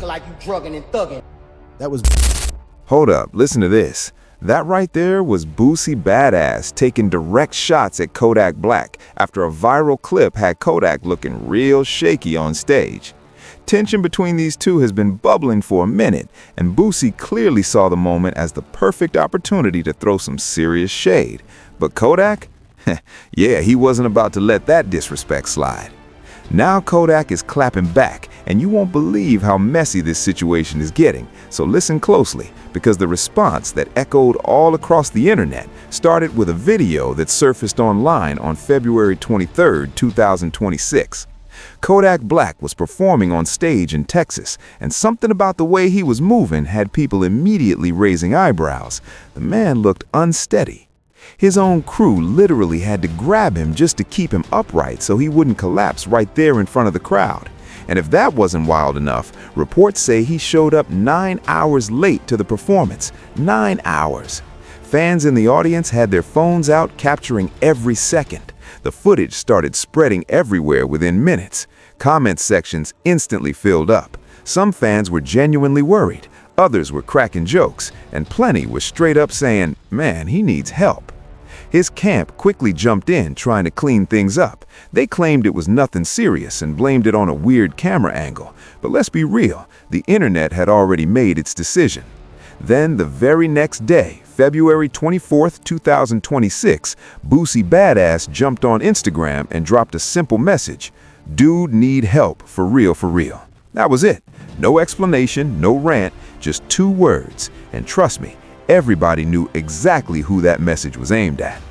looking like you drugging and thugging. That was... Hold up, listen to this. That right there was Boosie Badass taking direct shots at Kodak Black after a viral clip had Kodak looking real shaky on stage. Tension between these two has been bubbling for a minute, and Boosie clearly saw the moment as the perfect opportunity to throw some serious shade. But Kodak? Yeah, he wasn't about to let that disrespect slide. Now Kodak is clapping back, and you won't believe how messy this situation is getting, so listen closely, because the response that echoed all across the internet started with a video that surfaced online on February 23, 2026. Kodak Black was performing on stage in Texas, and something about the way he was moving had people immediately raising eyebrows. The man looked unsteady. His own crew literally had to grab him just to keep him upright so he wouldn't collapse right there in front of the crowd. And if that wasn't wild enough, reports say he showed up 9 hours late to the performance. 9 hours. Fans in the audience had their phones out capturing every second. The footage started spreading everywhere within minutes. Comment sections instantly filled up. Some fans were genuinely worried, others were cracking jokes, and plenty were straight up saying, "Man, he needs help." His camp quickly jumped in trying to clean things up. They claimed it was nothing serious and blamed it on a weird camera angle. But let's be real, the internet had already made its decision. Then the very next day, February 24, 2026, Boosie Badass jumped on Instagram and dropped a simple message: "Dude need help, for real, for real." That was it. No explanation, no rant, just 2 words. And trust me, everybody knew exactly who that message was aimed at.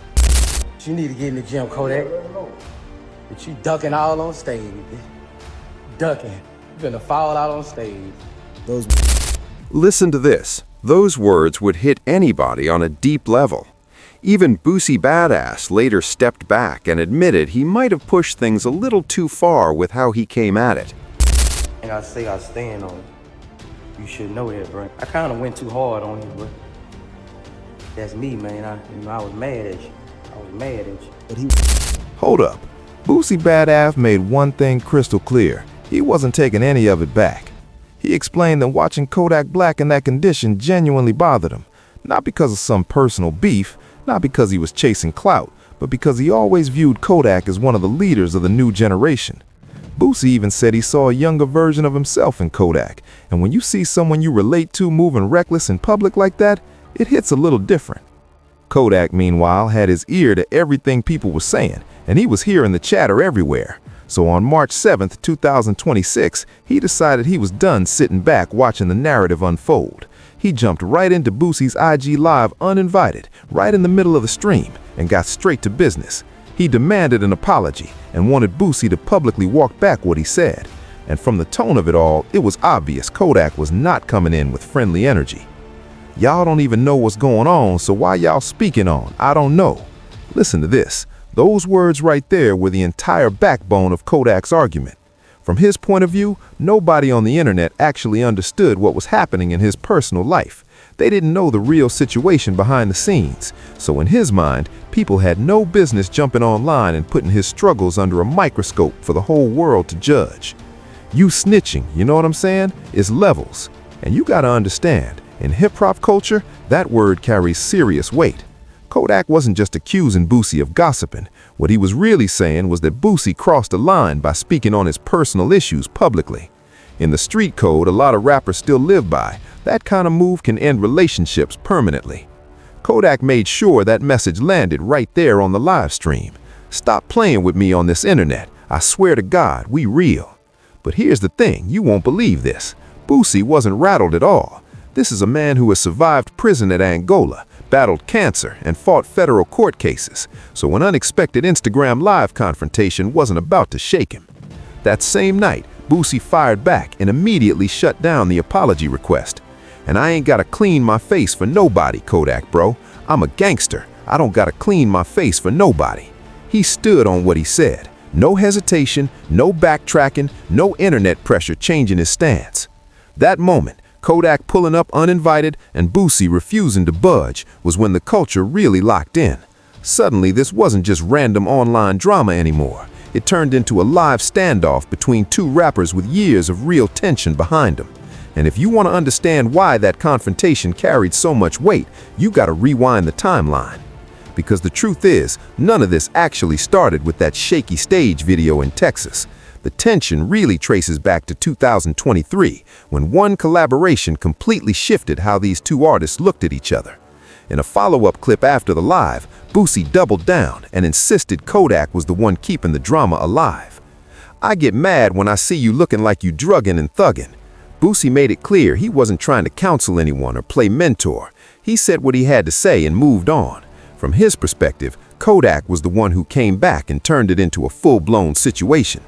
You need to get in the gym, Kodak. But you ducking all on stage. Ducking. You gonna fall out on stage. Those... Listen to this. Those words would hit anybody on a deep level. Even Boosie Badass later stepped back and admitted he might have pushed things a little too far with how he came at it. And I say I stand on it. You should know that, bro. I kind of went too hard on you, but that's me, man. I was mad at you. I was mad at you. But he... Hold up. Boosie Badass made one thing crystal clear. He wasn't taking any of it back. He explained that watching Kodak Black in that condition genuinely bothered him. Not because of some personal beef, not because he was chasing clout, but because he always viewed Kodak as one of the leaders of the new generation. Boosie even said he saw a younger version of himself in Kodak, and when you see someone you relate to moving reckless in public like that, it hits a little different. Kodak, meanwhile, had his ear to everything people were saying, and he was hearing the chatter everywhere. So on March 7th, 2026, he decided he was done sitting back watching the narrative unfold. He jumped right into Boosie's IG Live uninvited, right in the middle of the stream, and got straight to business. He demanded an apology and wanted Boosie to publicly walk back what he said. And from the tone of it all, it was obvious Kodak was not coming in with friendly energy. "Y'all don't even know what's going on, so why y'all speaking on? I don't know." Listen to this. Those words right there were the entire backbone of Kodak's argument. From his point of view, nobody on the internet actually understood what was happening in his personal life. They didn't know the real situation behind the scenes. So in his mind, people had no business jumping online and putting his struggles under a microscope for the whole world to judge. You snitching, you know what I'm saying, is levels. And you gotta understand, in hip-hop culture, that word carries serious weight. Kodak wasn't just accusing Boosie of gossiping. What he was really saying was that Boosie crossed a line by speaking on his personal issues publicly. In the street code a lot of rappers still live by, that kind of move can end relationships permanently. Kodak made sure that message landed right there on the live stream. "Stop playing with me on this internet. I swear to God, we real." But here's the thing, you won't believe this. Boosie wasn't rattled at all. This is a man who has survived prison at Angola, battled cancer, and fought federal court cases, so an unexpected Instagram Live confrontation wasn't about to shake him. That same night, Boosie fired back and immediately shut down the apology request. "And I ain't gotta clean my face for nobody, Kodak bro. I'm a gangster. I don't gotta clean my face for nobody." He stood on what he said. No hesitation, no backtracking, no internet pressure changing his stance. That moment, Kodak pulling up uninvited and Boosie refusing to budge, was when the culture really locked in. Suddenly, this wasn't just random online drama anymore. It turned into a live standoff between two rappers with years of real tension behind them. And if you want to understand why that confrontation carried so much weight, you got to rewind the timeline. Because the truth is, none of this actually started with that shaky stage video in Texas. The tension really traces back to 2023, when one collaboration completely shifted how these two artists looked at each other. In a follow-up clip after the live, Boosie doubled down and insisted Kodak was the one keeping the drama alive. "I get mad when I see you looking like you drugging and thugging." Boosie made it clear he wasn't trying to counsel anyone or play mentor. He said what he had to say and moved on. From his perspective, Kodak was the one who came back and turned it into a full-blown situation.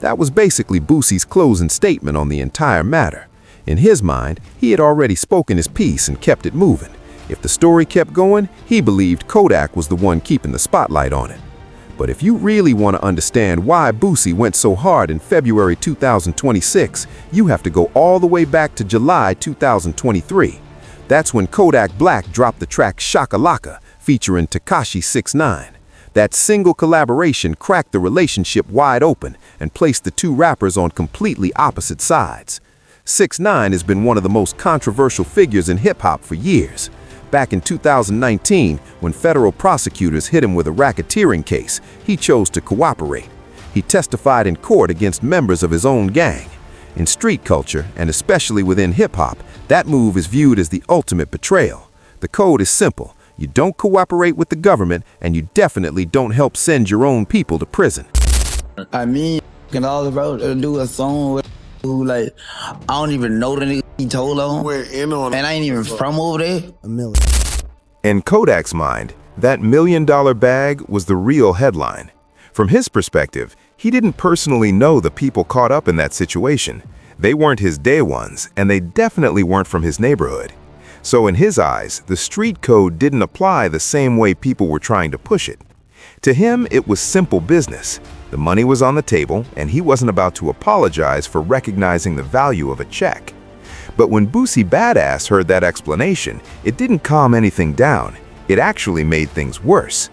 That was basically Boosie's closing statement on the entire matter. In his mind, he had already spoken his piece and kept it moving. If the story kept going, he believed Kodak was the one keeping the spotlight on it. But if you really want to understand why Boosie went so hard in February 2026, you have to go all the way back to July 2023. That's when Kodak Black dropped the track Shakalaka, featuring Tekashi 6ix9ine. That single collaboration cracked the relationship wide open and placed the two rappers on completely opposite sides. 6ix9ine has been one of the most controversial figures in hip-hop for years. Back in 2019, when federal prosecutors hit him with a racketeering case, he chose to cooperate. He testified in court against members of his own gang. In street culture, and especially within hip-hop, that move is viewed as the ultimate betrayal. The code is simple. You don't cooperate with the government, and you definitely don't help send your own people to prison. I mean, can all about to do a song with who, like, I don't even know the nigga he told on. We're in on it. And I ain't even from over there. In Kodak's mind, that $1 million bag was the real headline. From his perspective, he didn't personally know the people caught up in that situation. They weren't his day ones, and they definitely weren't from his neighborhood. So in his eyes, the street code didn't apply the same way people were trying to push it. To him, it was simple business. The money was on the table, and he wasn't about to apologize for recognizing the value of a check. But when Boosie Badass heard that explanation, it didn't calm anything down. It actually made things worse.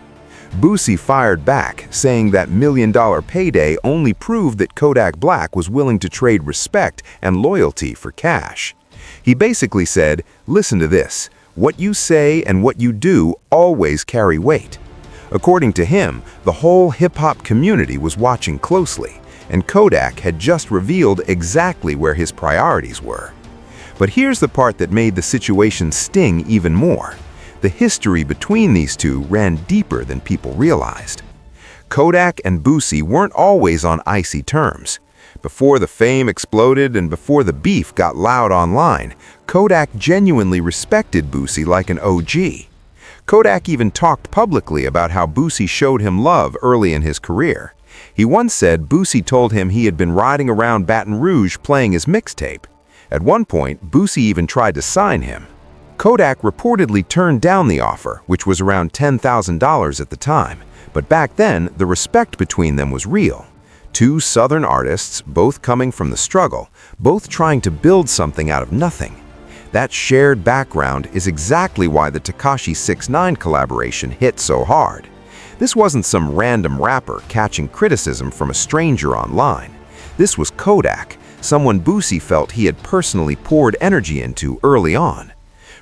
Boosie fired back, saying that $1 million payday only proved that Kodak Black was willing to trade respect and loyalty for cash. He basically said, "Listen to this. What you say and what you do always carry weight." According to him, the whole hip-hop community was watching closely, and Kodak had just revealed exactly where his priorities were. But here's the part that made the situation sting even more. The history between these two ran deeper than people realized. Kodak and Boosie weren't always on icy terms. Before the fame exploded and before the beef got loud online, Kodak genuinely respected Boosie like an OG. Kodak even talked publicly about how Boosie showed him love early in his career. He once said Boosie told him he had been riding around Baton Rouge playing his mixtape. At one point, Boosie even tried to sign him. Kodak reportedly turned down the offer, which was around $10,000 at the time. But back then, the respect between them was real. Two Southern artists, both coming from the struggle, both trying to build something out of nothing. That shared background is exactly why the Tekashi 6ix9ine collaboration hit so hard. This wasn't some random rapper catching criticism from a stranger online. This was Kodak, someone Boosie felt he had personally poured energy into early on.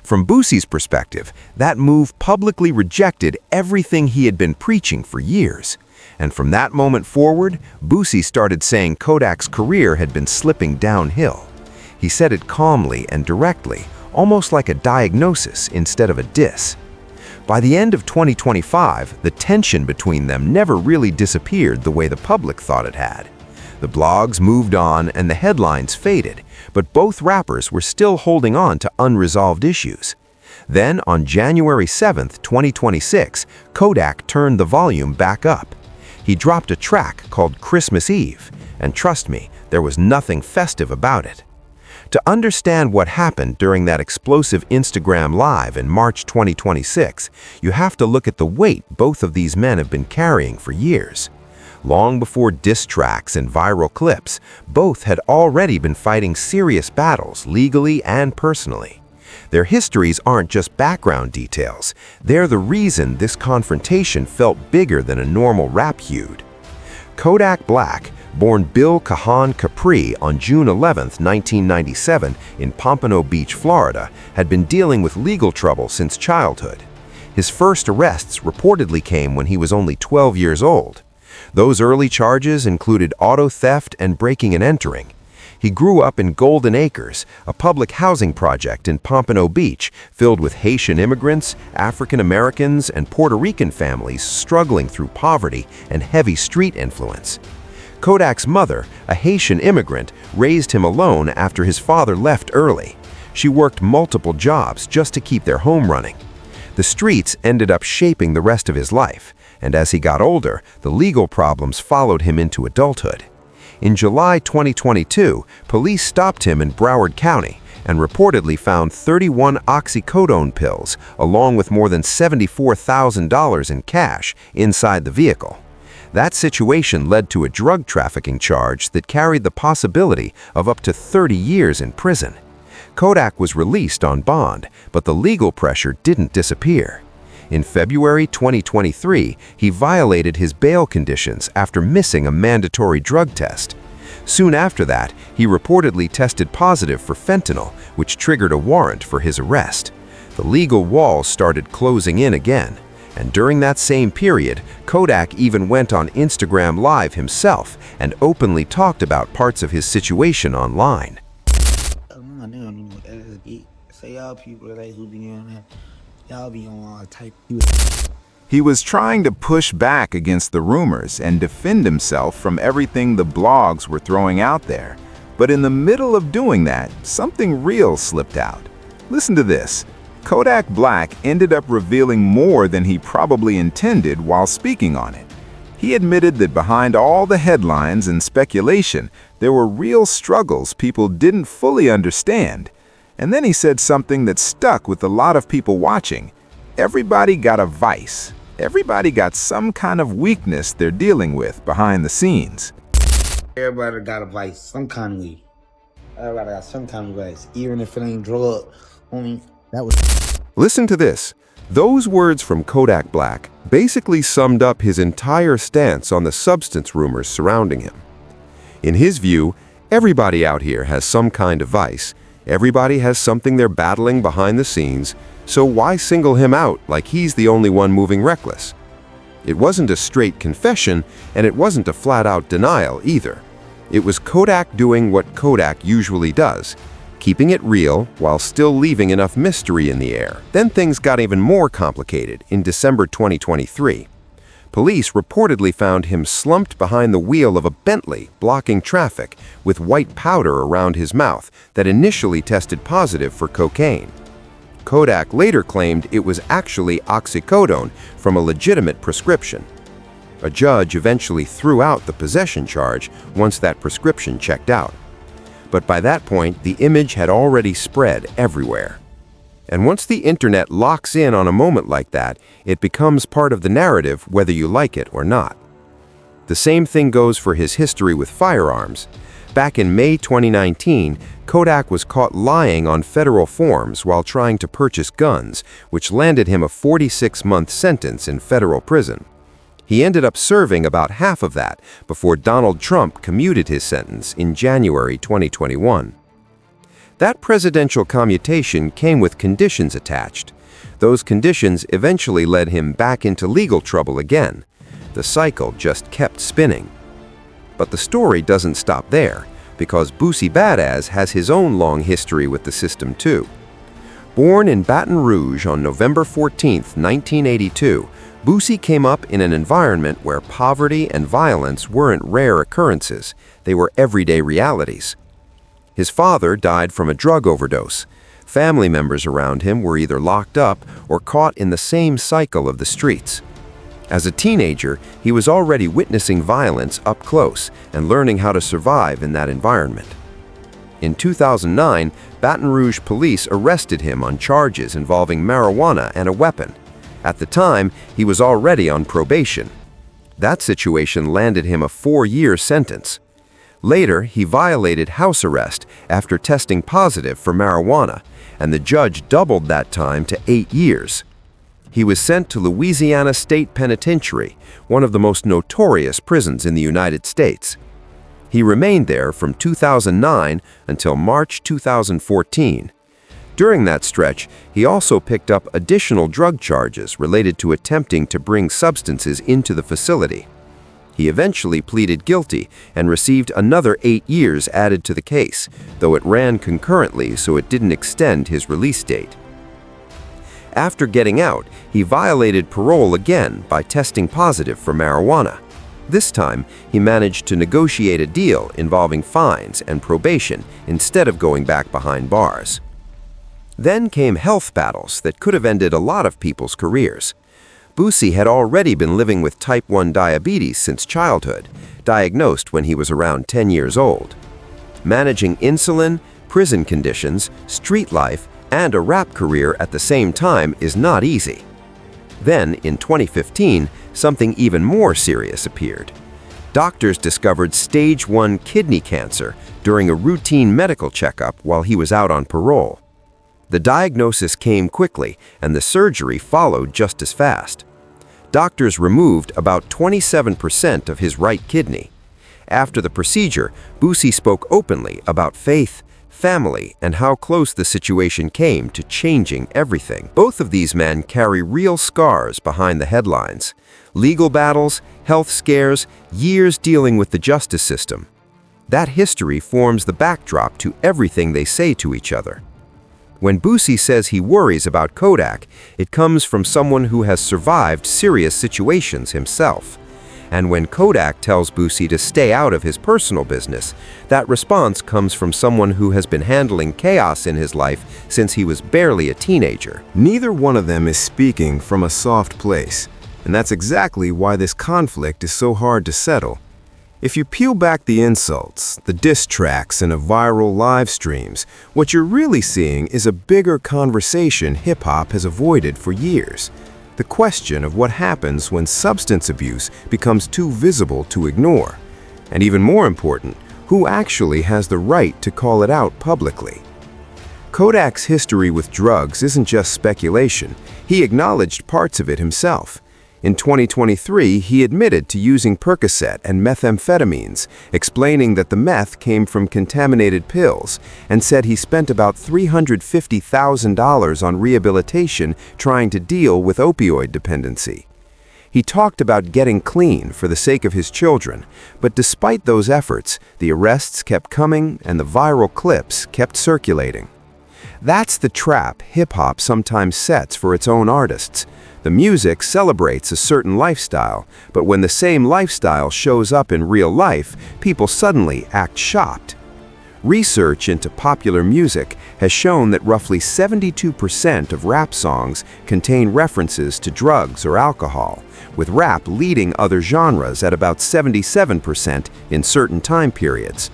From Boosie's perspective, that move publicly rejected everything he had been preaching for years. And from that moment forward, Boosie started saying Kodak's career had been slipping downhill. He said it calmly and directly, almost like a diagnosis instead of a diss. By the end of 2025, the tension between them never really disappeared the way the public thought it had. The blogs moved on and the headlines faded, but both rappers were still holding on to unresolved issues. Then, on January 7, 2026, Kodak turned the volume back up. He dropped a track called Christmas Eve, and trust me, there was nothing festive about it. To understand what happened during that explosive Instagram Live in March 2026, you have to look at the weight both of these men have been carrying for years. Long before diss tracks and viral clips, both had already been fighting serious battles legally and personally. Their histories aren't just background details, they're the reason this confrontation felt bigger than a normal rap feud. Kodak Black, born Bill Kahan Capri on June 11, 1997, in Pompano Beach, Florida, had been dealing with legal trouble since childhood. His first arrests reportedly came when he was only 12 years old. Those early charges included auto theft and breaking and entering. He grew up in Golden Acres, a public housing project in Pompano Beach filled with Haitian immigrants, African Americans, and Puerto Rican families struggling through poverty and heavy street influence. Kodak's mother, a Haitian immigrant, raised him alone after his father left early. She worked multiple jobs just to keep their home running. The streets ended up shaping the rest of his life, and as he got older, the legal problems followed him into adulthood. In July 2022, police stopped him in Broward County and reportedly found 31 oxycodone pills, along with more than $74,000 in cash, inside the vehicle. That situation led to a drug trafficking charge that carried the possibility of up to 30 years in prison. Kodak was released on bond, but the legal pressure didn't disappear. In February 2023, he violated his bail conditions after missing a mandatory drug test. Soon after that, he reportedly tested positive for fentanyl, which triggered a warrant for his arrest. The legal walls started closing in again, and during that same period, Kodak even went on Instagram Live himself and openly talked about parts of his situation online. He was trying to push back against the rumors and defend himself from everything the blogs were throwing out there. But in the middle of doing that, something real slipped out. Listen to this. Kodak Black ended up revealing more than he probably intended while speaking on it. He admitted that behind all the headlines and speculation, there were real struggles people didn't fully understand. And then he said something that stuck with a lot of people watching. Everybody got a vice. Everybody got some kind of weakness they're dealing with behind the scenes. Everybody got a vice, some kind of weed. Everybody got some kind of vice, even if it ain't drug. Homie, that was... Listen to this. Those words from Kodak Black basically summed up his entire stance on the substance rumors surrounding him. In his view, everybody out here has some kind of vice. Everybody has something they're battling behind the scenes, so why single him out like he's the only one moving reckless? It wasn't a straight confession, and it wasn't a flat-out denial either. It was Kodak doing what Kodak usually does, keeping it real while still leaving enough mystery in the air. Then things got even more complicated in December 2023. Police reportedly found him slumped behind the wheel of a Bentley, blocking traffic, with white powder around his mouth that initially tested positive for cocaine. Kodak later claimed it was actually oxycodone from a legitimate prescription. A judge eventually threw out the possession charge once that prescription checked out. But by that point, the image had already spread everywhere. And once the internet locks in on a moment like that, it becomes part of the narrative whether you like it or not. The same thing goes for his history with firearms. Back in May 2019, Kodak was caught lying on federal forms while trying to purchase guns, which landed him a 46-month sentence in federal prison. He ended up serving about half of that before Donald Trump commuted his sentence in January 2021. That presidential commutation came with conditions attached. Those conditions eventually led him back into legal trouble again. The cycle just kept spinning. But the story doesn't stop there, because Boosie Badass has his own long history with the system too. Born in Baton Rouge on November 14, 1982, Boosie came up in an environment where poverty and violence weren't rare occurrences, they were everyday realities. His father died from a drug overdose. Family members around him were either locked up or caught in the same cycle of the streets. As a teenager, he was already witnessing violence up close and learning how to survive in that environment. In 2009, Baton Rouge police arrested him on charges involving marijuana and a weapon. At the time, he was already on probation. That situation landed him a 4-year sentence. Later, he violated house arrest after testing positive for marijuana, and the judge doubled that time to 8 years. He was sent to Louisiana State Penitentiary, one of the most notorious prisons in the United States. He remained there from 2009 until March 2014. During that stretch, he also picked up additional drug charges related to attempting to bring substances into the facility. He eventually pleaded guilty and received another 8 years added to the case, though it ran concurrently so it didn't extend his release date. After getting out, he violated parole again by testing positive for marijuana. This time, he managed to negotiate a deal involving fines and probation instead of going back behind bars. Then came health battles that could have ended a lot of people's careers. Boosie had already been living with type 1 diabetes since childhood, diagnosed when he was around 10 years old. Managing insulin, prison conditions, street life, and a rap career at the same time is not easy. Then, in 2015, something even more serious appeared. Doctors discovered stage 1 kidney cancer during a routine medical checkup while he was out on parole. The diagnosis came quickly, and the surgery followed just as fast. Doctors removed about 27% of his right kidney. After the procedure, Boosie spoke openly about faith, family, and how close the situation came to changing everything. Both of these men carry real scars behind the headlines. Legal battles, health scares, years dealing with the justice system. That history forms the backdrop to everything they say to each other. When Boosie says he worries about Kodak, it comes from someone who has survived serious situations himself. And when Kodak tells Boosie to stay out of his personal business, that response comes from someone who has been handling chaos in his life since he was barely a teenager. Neither one of them is speaking from a soft place, and that's exactly why this conflict is so hard to settle. If you peel back the insults, the diss tracks, and the viral live streams, what you're really seeing is a bigger conversation hip-hop has avoided for years. The question of what happens when substance abuse becomes too visible to ignore. And even more important, who actually has the right to call it out publicly. Kodak's history with drugs isn't just speculation. He acknowledged parts of it himself. In 2023, he admitted to using Percocet and methamphetamines, explaining that the meth came from contaminated pills, and said he spent about $350,000 on rehabilitation trying to deal with opioid dependency. He talked about getting clean for the sake of his children, but despite those efforts, the arrests kept coming and the viral clips kept circulating. That's the trap hip-hop sometimes sets for its own artists. The music celebrates a certain lifestyle, but when the same lifestyle shows up in real life, people suddenly act shocked. Research into popular music has shown that roughly 72% of rap songs contain references to drugs or alcohol, with rap leading other genres at about 77% in certain time periods.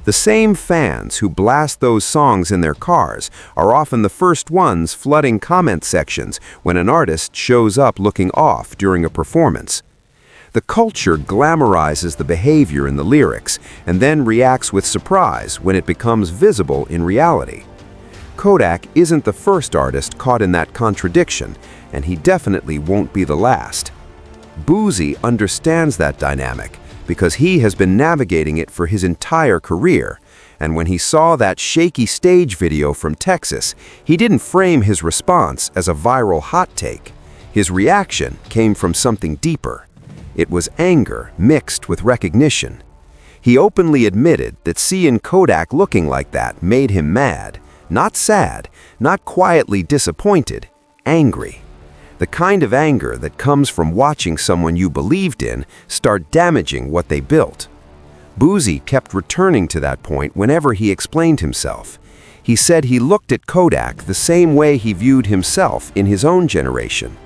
The same fans who blast those songs in their cars are often the first ones flooding comment sections when an artist shows up looking off during a performance. The culture glamorizes the behavior in the lyrics and then reacts with surprise when it becomes visible in reality. Kodak isn't the first artist caught in that contradiction, and he definitely won't be the last. Boosie understands that dynamic, because he has been navigating it for his entire career, and when he saw that shaky stage video from Texas, he didn't frame his response as a viral hot take. His reaction came from something deeper. It was anger mixed with recognition. He openly admitted that seeing Kodak looking like that made him mad, not sad, not quietly disappointed, angry. The kind of anger that comes from watching someone you believed in start damaging what they built. Boosie kept returning to that point whenever he explained himself. He said he looked at Kodak the same way he viewed himself in his own generation.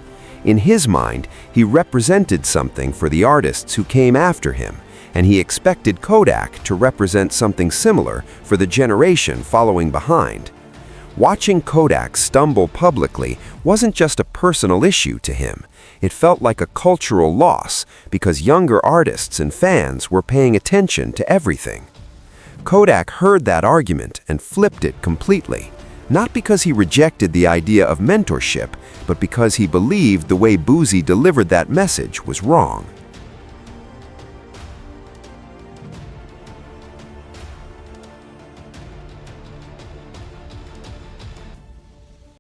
In his mind, he represented something for the artists who came after him, and he expected Kodak to represent something similar for the generation following behind. Watching Kodak stumble publicly wasn't just a personal issue to him. It felt like a cultural loss because younger artists and fans were paying attention to everything. Kodak heard that argument and flipped it completely, not because he rejected the idea of mentorship, but because he believed the way Boosie delivered that message was wrong.